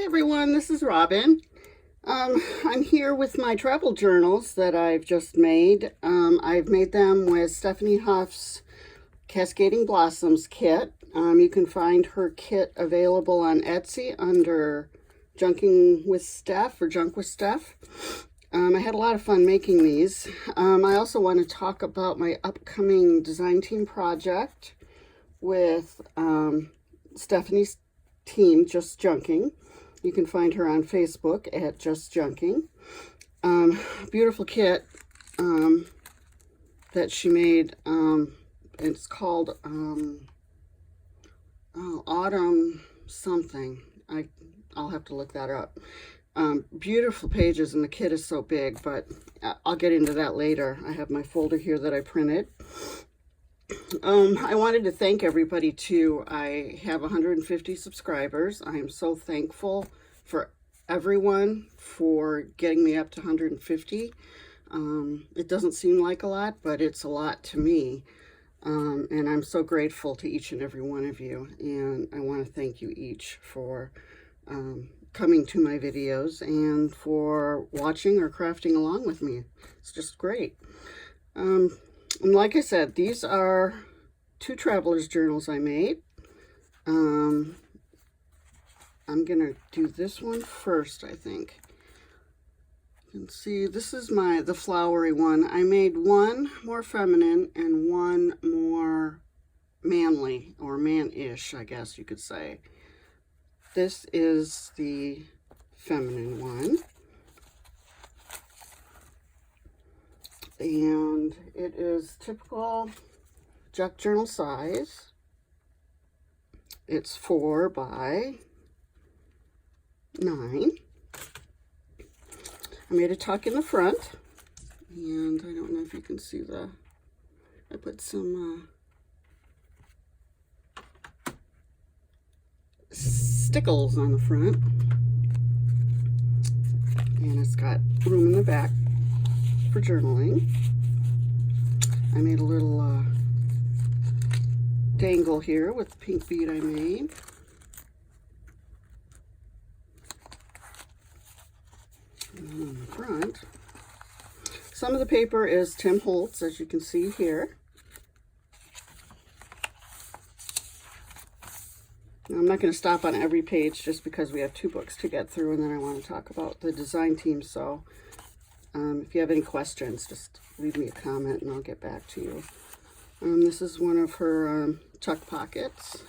Hi everyone, this is Robin. I'm here with my travel journals that I've just made. I've made them with Stephanie Huff's Cascading Blossoms kit. You can find her kit available on Etsy under Junking with Steph or Junk with Steph. I had a lot of fun making these. I also want to talk about my upcoming design team project with Stephanie's team, Just Junking. You can find her on Facebook at Just Junking. Beautiful kit that she made. It's called Autumn something. I'll have to look that up. Beautiful pages, and the kit is so big, but I'll get into that later. I have my folder here that I printed. I wanted to thank everybody too. I have 150 subscribers. I am so thankful for everyone for getting me up to 150. It doesn't seem like a lot, but it's a lot to me. And I'm so grateful to each and every one of you. And I want to thank you each for coming to my videos and for watching or crafting along with me. It's just great. And like I said, these are 2 traveler's journals I made. I'm gonna do this one first, I think. You can see this is the flowery one. I made one more feminine and one more manly, or man-ish, I guess you could say. This is the feminine one. And it is typical Junk journal size. It's 4 by 9. I made a tuck in the front, and I don't know if you can see I put some stickles on the front, and it's got room in the back for journaling. I made a little dangle here with the pink bead I made. And on the front, some of the paper is Tim Holtz, as you can see here. Now, I'm not going to stop on every page just because we have 2 books to get through, and then I want to talk about the design team. So if you have any questions, just leave me a comment and I'll get back to you. This is one of her tuck pockets.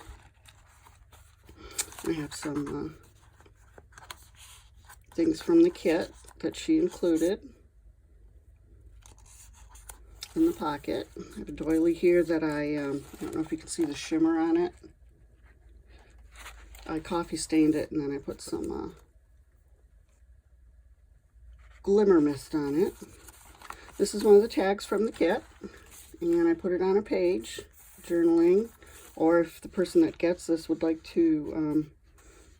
I have some things from the kit that she included in the pocket. I have a doily here that I don't know if you can see the shimmer on it. I coffee stained it, and then I put some glimmer mist on it. This is one of the tags from the kit, and I put it on a page, journaling, or if the person that gets this would like to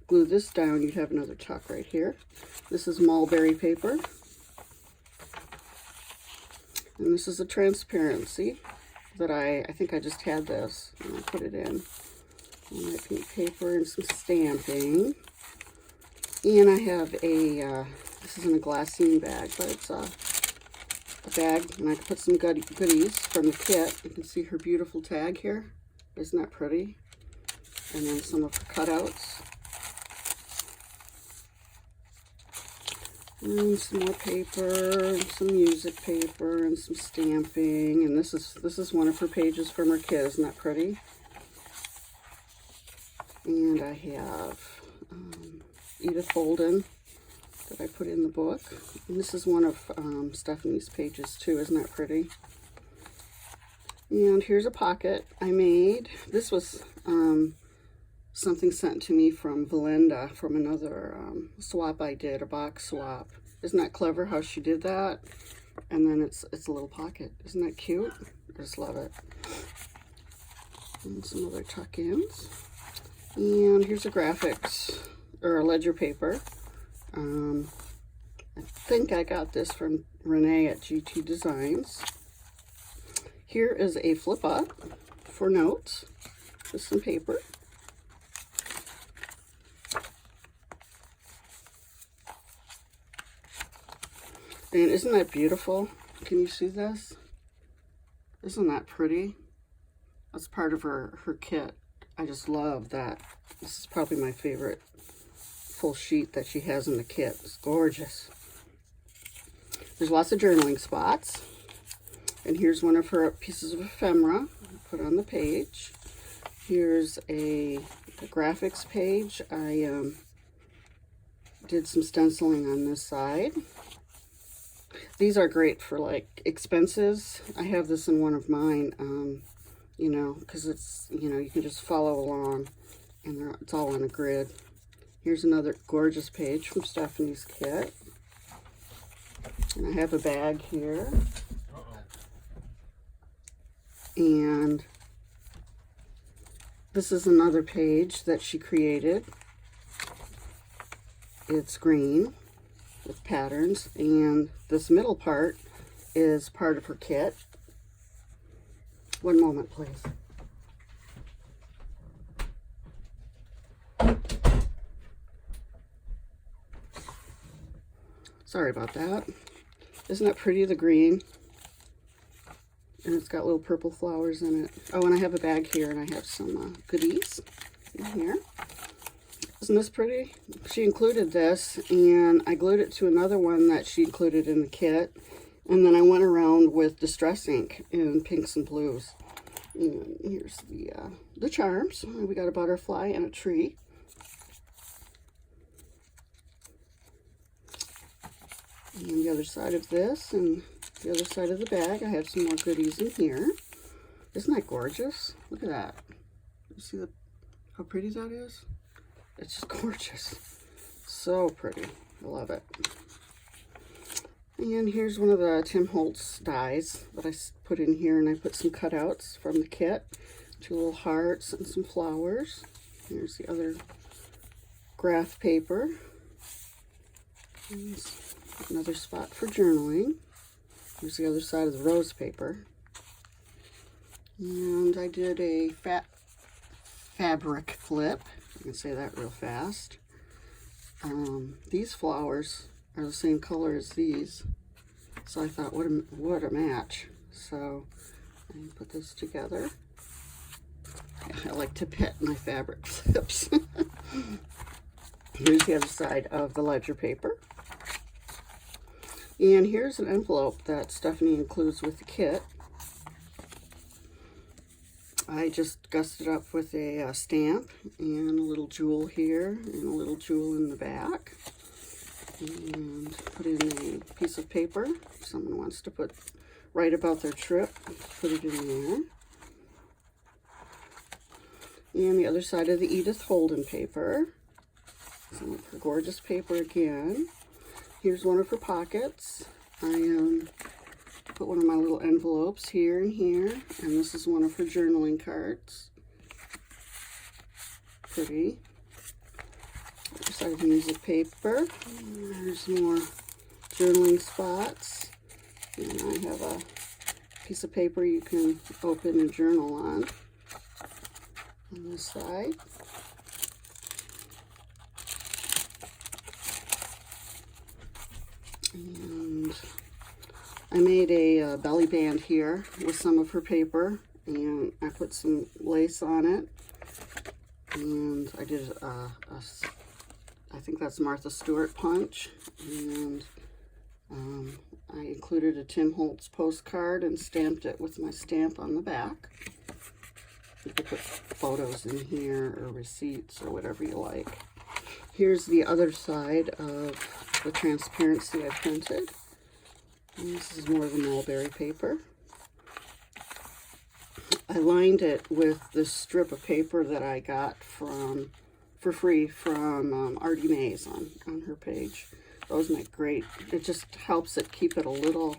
glue this down, you'd have another tuck right here. This is mulberry paper, and this is a transparency that I think I just had this, and I put it in. And my pink paper and some stamping. And I have this isn't a glassine bag, but it's a bag, and I can put some goodies from the kit. You can see her beautiful tag here. Isn't that pretty? And then some of her cutouts. And some more paper, and some music paper, and some stamping. And this is one of her pages from her kit. Isn't that pretty? And I have Edith Holden that I put in the book. And this is one of Stephanie's pages too. Isn't that pretty? And here's a pocket I made. This was something sent to me from Valenda from another swap I did, a box swap. Isn't that clever how she did that? And then it's a little pocket. Isn't that cute? I just love it. And some other tuck-ins. And here's a graphics, or a ledger paper. I think I got this from Renee at GT Designs. Here is a flip up for notes with some paper. And isn't that beautiful? Can you see this? Isn't that pretty? That's part of her kit. I just love that. This is probably my favorite full sheet that she has in the kit. It's gorgeous. There's lots of journaling spots. And here's one of her pieces of ephemera. Put on the page. Here's the graphics page. I did some stenciling on this side. These are great for like expenses. I have this in one of mine, you know, because it's, you know, you can just follow along and it's all on a grid. Here's another gorgeous page from Stephanie's kit. And I have a bag here. And this is another page that she created. It's green with patterns, and this middle part is part of her kit. One moment, please. Sorry about that. Isn't that pretty, the green? And it's got little purple flowers in it. Oh, and I have a bag here, and I have some goodies in here. Isn't this pretty? She included this, and I glued it to another one that she included in the kit. And then I went around with distress ink in pinks and blues. And here's the charms. We got a butterfly and a tree. And the other side of this, and the other side of the bag, I have some more goodies in here. Isn't that gorgeous? Look at that. You see how pretty that is? It's just gorgeous. So pretty. I love it. And here's one of the Tim Holtz dies that I put in here, and I put some cutouts from the kit. 2 little hearts and some flowers. Here's the other graph paper. Here's another spot for journaling. Here's the other side of the rose paper. And I did a fabric flip. I can say that real fast. These flowers are the same color as these, so I thought, what a match. So I put this together. I like to pet my fabric flips. Here's the other side of the ledger paper. And here's an envelope that Stephanie includes with the kit. I just gussed it up with a stamp and a little jewel here and a little jewel in the back. And put in a piece of paper. If someone wants to write about their trip, put it in there. And the other side of the Edith Holden paper. Some of her gorgeous paper again. Here's one of her pockets. I put one of my little envelopes here and here, and this is one of her journaling cards. Pretty. Other side of the music paper. And there's more journaling spots. And I have a piece of paper you can open and journal on this side. And I made a belly band here with some of her paper, and I put some lace on it, and I did I think that's Martha Stewart punch, and I included a Tim Holtz postcard and stamped it with my stamp on the back. You could put photos in here or receipts or whatever you like. Here's the other side of the transparency I printed. And this is more of the mulberry paper. I lined it with this strip of paper that I got for free from Artie Mays on her page. Those make great, it just helps it keep it a little,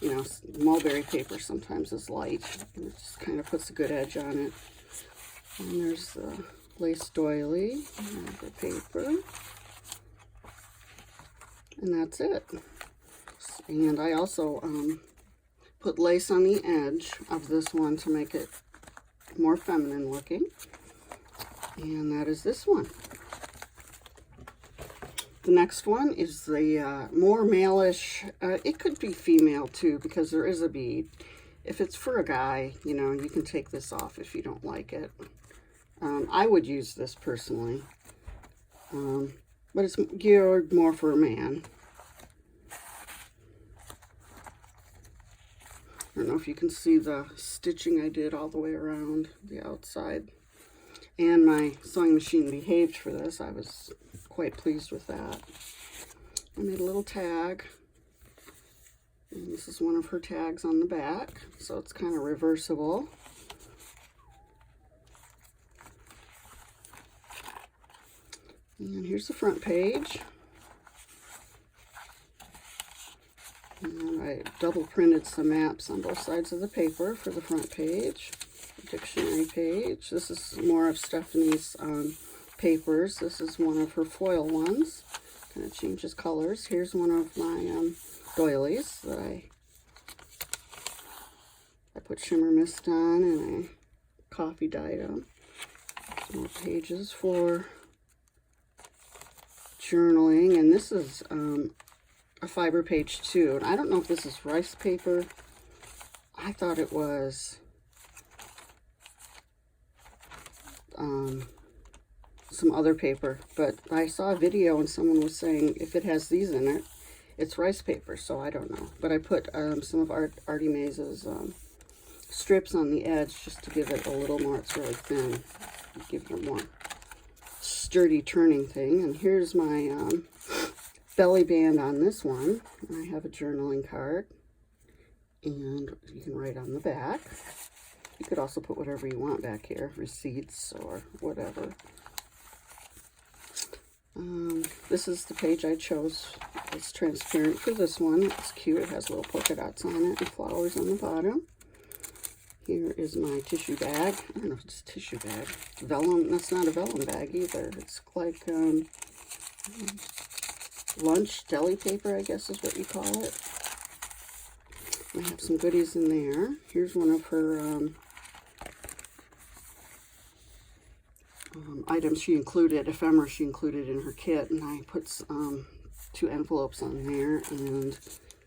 you know, mulberry paper sometimes is light, and it just kind of puts a good edge on it. And there's the lace doily, the paper, and that's it. And I also put lace on the edge of this one to make it more feminine looking. And that is this one. The next one is the more male-ish. It could be female too, because there is a bead. If it's for a guy, you know, you can take this off if you don't like it. I would use this personally, but it's geared more for a man. I don't know if you can see the stitching I did all the way around the outside. And my sewing machine behaved for this. I was quite pleased with that. I made a little tag. And this is one of her tags on the back. So it's kind of reversible. And here's the front page. And I double printed some maps on both sides of the paper for the front page. Dictionary page. This is more of Stephanie's papers. This is one of her foil ones. Kind of changes colors. Here's one of my doilies that I put shimmer mist on and I coffee dyed them. Some more pages for journaling, and this is a fiber page too. And I don't know if this is rice paper. I thought it was some other paper, but I saw a video and someone was saying if it has these in it, it's rice paper, so I don't know. But I put some of Artie Maze's strips on the edge just to give it a little more. It's really thin, give it a more sturdy turning thing. And here's my belly band on this one. I have a journaling card, and you can write on the back. You could also put whatever you want back here, receipts or whatever. This is the page I chose. It's transparent for this one. It's cute. It has little polka dots on it and flowers on the bottom. Here is my tissue bag. I don't know if it's a tissue bag. Vellum. That's not a vellum bag either. It's like lunch deli paper, I guess is what you call it. I have some goodies in there. Here's one of her items she included, ephemera she included in her kit, and I put 2 envelopes on there, and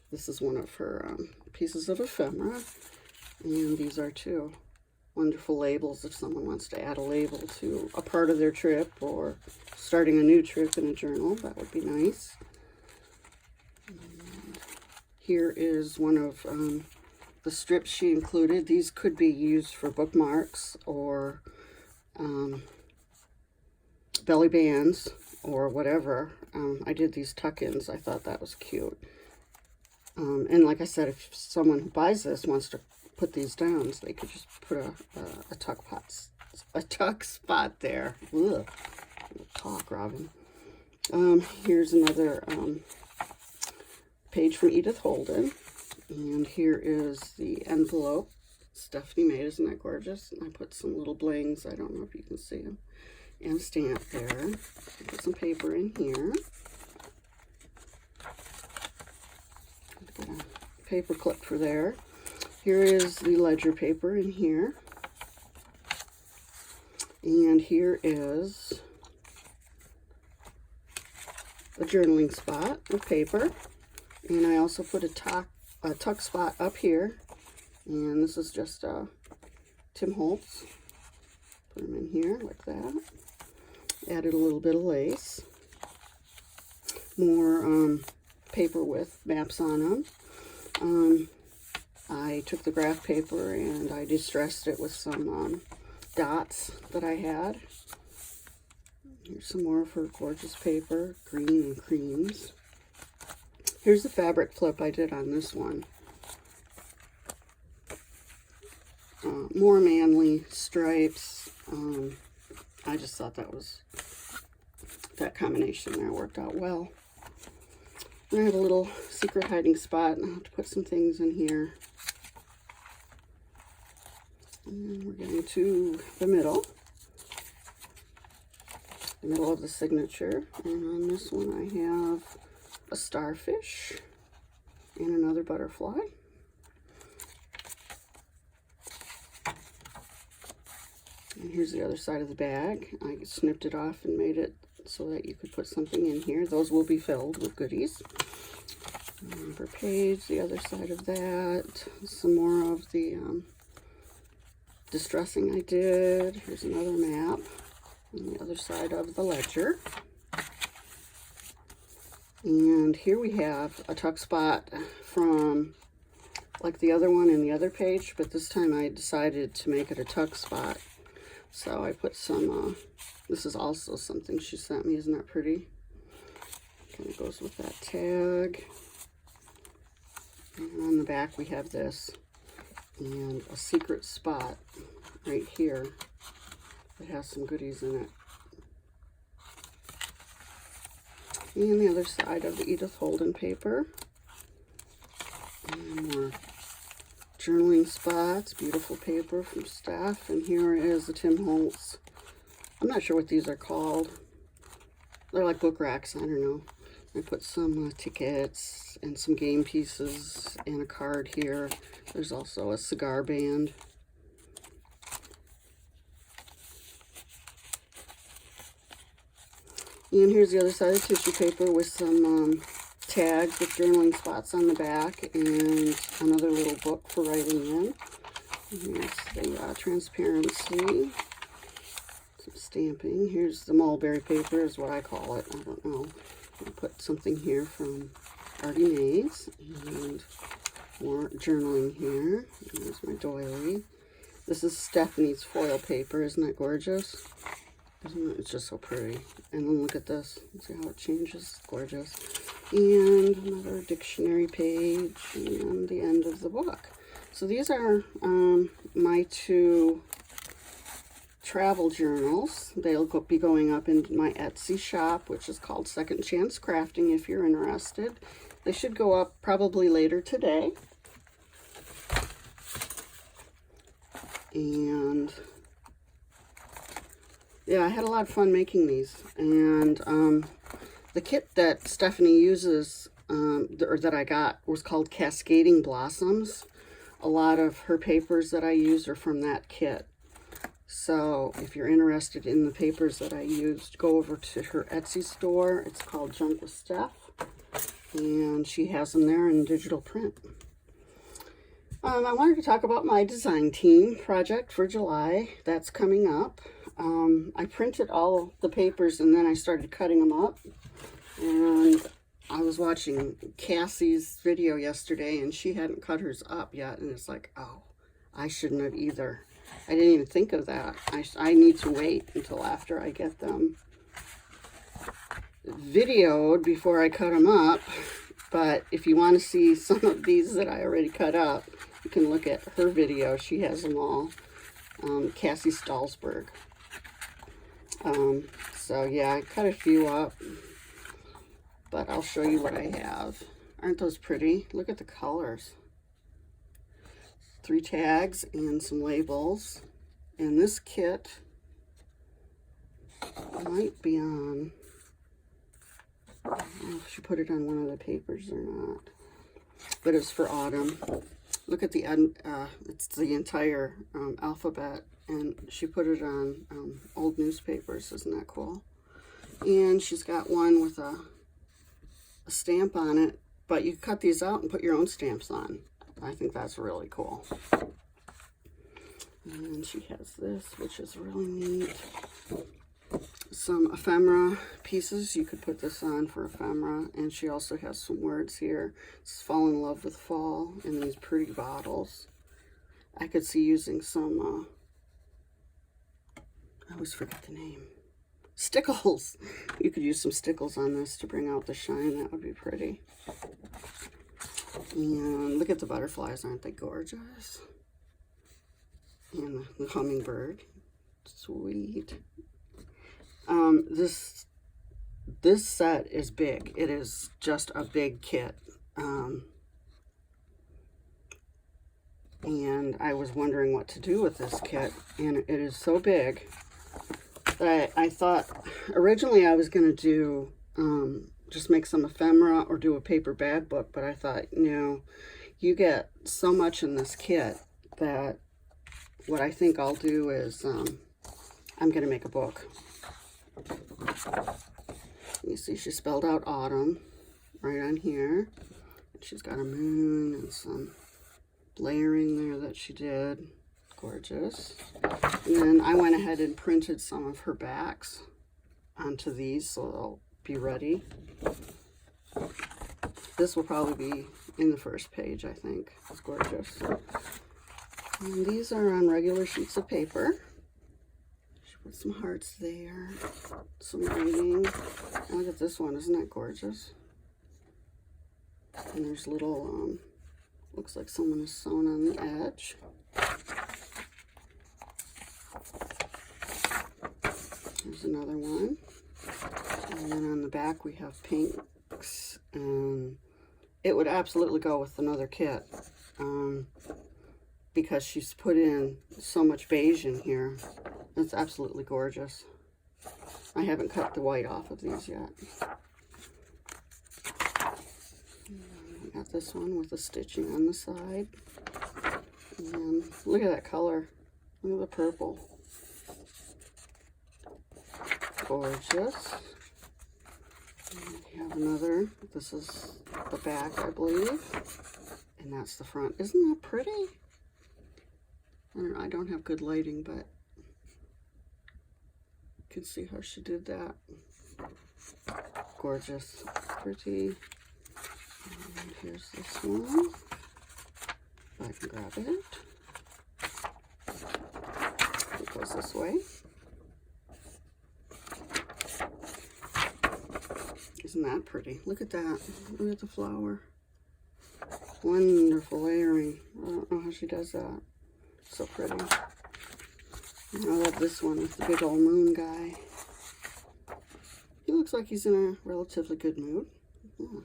this is one of her pieces of ephemera, and these are 2 wonderful labels if someone wants to add a label to a part of their trip or starting a new trip in a journal. That would be nice. And here is one of the strips she included. These could be used for bookmarks or belly bands or whatever. I did these tuck-ins. I thought that was cute. And like I said, if someone who buys this wants to put these down, so they could just put a tuck spot there. Ugh. Talk, Robin. Here's another page from Edith Holden. And here is the envelope Stephanie made. Isn't that gorgeous? And I put some little blings. I don't know if you can see them. And a stamp there. Put some paper in here. Get a paper clip for there. Here is the ledger paper in here. And here is a journaling spot of paper. And I also put a tuck spot up here. And this is just Tim Holtz. Put them in here like that. Added a little bit of lace. More paper with maps on them. I took the graph paper and I distressed it with some dots that I had. Here's some more of her gorgeous paper, green and creams. Here's the fabric flip I did on this one. More manly stripes. I just thought that combination there worked out well. And I have a little secret hiding spot, and I have to put some things in here. And we're getting to the middle of the signature. And on this one I have a starfish and another butterfly. And here's the other side of the bag. I snipped it off and made it so that you could put something in here. Those will be filled with goodies. Number page, the other side of that, some more of the distressing I did. Here's another map on the other side of the ledger. And here we have a tuck spot from like the other one in the other page, but this time I decided to make it a tuck spot. So I put some, this is also something she sent me, isn't that pretty? Kind of goes with that tag. And on the back we have this, and a secret spot right here that has some goodies in it. And the other side of the Edith Holden paper. And more journaling spots, beautiful paper from Steph. And here is the Tim Holtz. I'm not sure what these are called. They're like book racks, I don't know. I put some tickets and some game pieces and a card here. There's also a cigar band. And here's the other side of the tissue paper with some tags with journaling spots on the back and another little book for writing in. And here's the transparency, some stamping. Here's the mulberry paper is what I call it. I don't know. I'll put something here from Artie Mae's and more journaling here. There's my doily. This is Stephanie's foil paper. Isn't that gorgeous? Isn't it? It's just so pretty. And then look at this. See how it changes? Gorgeous. And another dictionary page and the end of the book. So these are my two travel journals. They'll be going up in my Etsy shop, which is called Second Chance Crafting, if you're interested. They should go up probably later today. And yeah, I had a lot of fun making these. And the kit that Stephanie uses, or that I got, was called Cascading Blossoms. A lot of her papers that I use are from that kit. So if you're interested in the papers that I used, go over to her Etsy store. It's called Junk with Steph, and she has them there in digital print. I wanted to talk about my design team project for July. That's coming up. I printed all the papers and then I started cutting them up. And I was watching Cassie's video yesterday and she hadn't cut hers up yet. And it's like, oh, I shouldn't have either. I didn't even think of that. I need to wait until after I get them videoed before I cut them up. But if you want to see some of these that I already cut up, you can look at her video. She has them all. Cassie Stalsberg. So yeah, I cut a few up. But I'll show you what I have. Aren't those pretty? Look at the colors. 3 tags and some labels. And this kit might be on, I don't know if she put it on one of the papers or not, but it's for autumn. Look at the end, it's the entire alphabet, and she put it on old newspapers. Isn't that cool? And she's got one with a stamp on it, but you cut these out and put your own stamps on. I think that's really cool. And she has this, which is really neat. Some ephemera pieces. You could put this on for ephemera. And she also has some words here. It's Fall in Love with Fall in these pretty bottles. I could see using some, I always forget the name. Stickles. You could use some stickles on this to bring out the shine. That would be pretty. And look at the butterflies, aren't they gorgeous? And the hummingbird, sweet. This set is big. It is just a big kit. And I was wondering what to do with this kit, and it is so big that I thought originally I was going to do just make some ephemera or do a paper bag book, but I thought, you know, you get so much in this kit that what I think I'll do is I'm going to make a book. see she spelled out autumn right on here. She's got a moon and some layering there that she did. Gorgeous. And then I went ahead and printed some of her backs onto these so they'll be ready. This will probably be in the first page, I think. It's gorgeous. And these are on regular sheets of paper. She put some hearts there, some writing. And look at this one, isn't that gorgeous? And there's little, looks like someone has sewn on the edge. There's another one. And then on the back we have pinks, and it would absolutely go with another kit, because she's put in so much beige in here. It's absolutely gorgeous. I haven't cut the white off of these yet. I got this one with the stitching on the side. And look at that color. Look at the purple. Gorgeous. And we have another. This is the back, I believe. And that's the front. Isn't that pretty? I don't have good lighting, but you can see how she did that. Gorgeous. Pretty. And here's this one. If I can grab it. It goes this way. Isn't that pretty? Look at that. Look at the flower. Wonderful layering. I don't know how she does that. So pretty. And I love this one with the big old moon guy. He looks like he's in a relatively good mood. Yeah.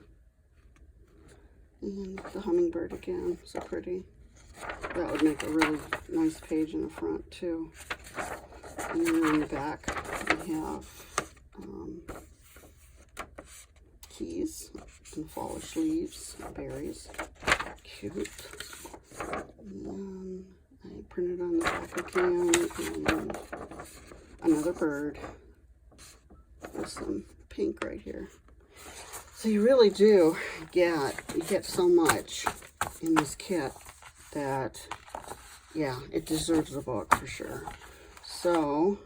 And the hummingbird again. So pretty. That would make a really nice page in the front too. And then on the back we have keys and fallish leaves, berries. Cute. And then I printed on the back again, and another bird with some pink right here. So you really do get so much in this kit that, yeah, it deserves a book for sure. So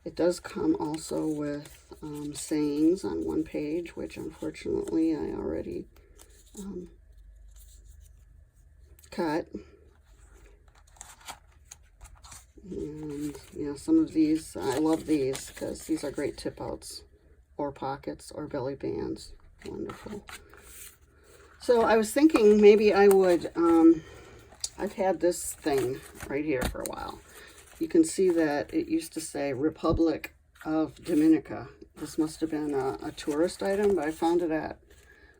it does come also with sayings on one page, which unfortunately I already cut. And yeah, some of these, I love these because these are great tip outs or pockets or belly bands. Wonderful. So I was thinking maybe I would, I've had this thing right here for a while. You can see that it used to say Republic of Dominica. This must have been a tourist item, but I found it at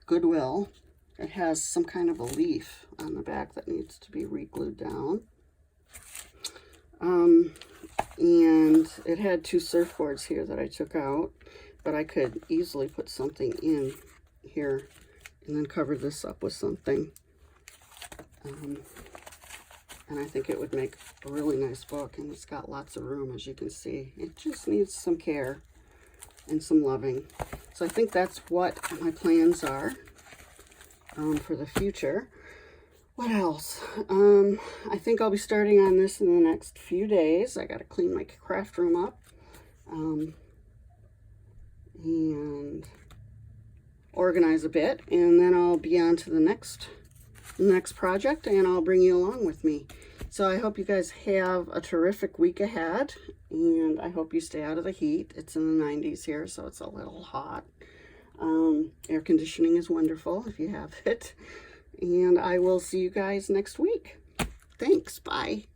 Goodwill. It has some kind of a leaf on the back that needs to be re-glued down. And it had two surfboards here that I took out, but I could easily put something in here and then cover this up with something. And I think it would make a really nice book, and it's got lots of room, as you can see. It just needs some care and some loving. So I think that's what my plans are for the future. What else? I think I'll be starting on this in the next few days. I got to clean my craft room up and organize a bit, and then I'll be on to the next project, and I'll bring you along with me. So I hope you guys have a terrific week ahead, and I hope you stay out of the heat. It's in the 90s here, so it's a little hot. Air conditioning is wonderful if you have it. And I will see you guys next week. Thanks. Bye.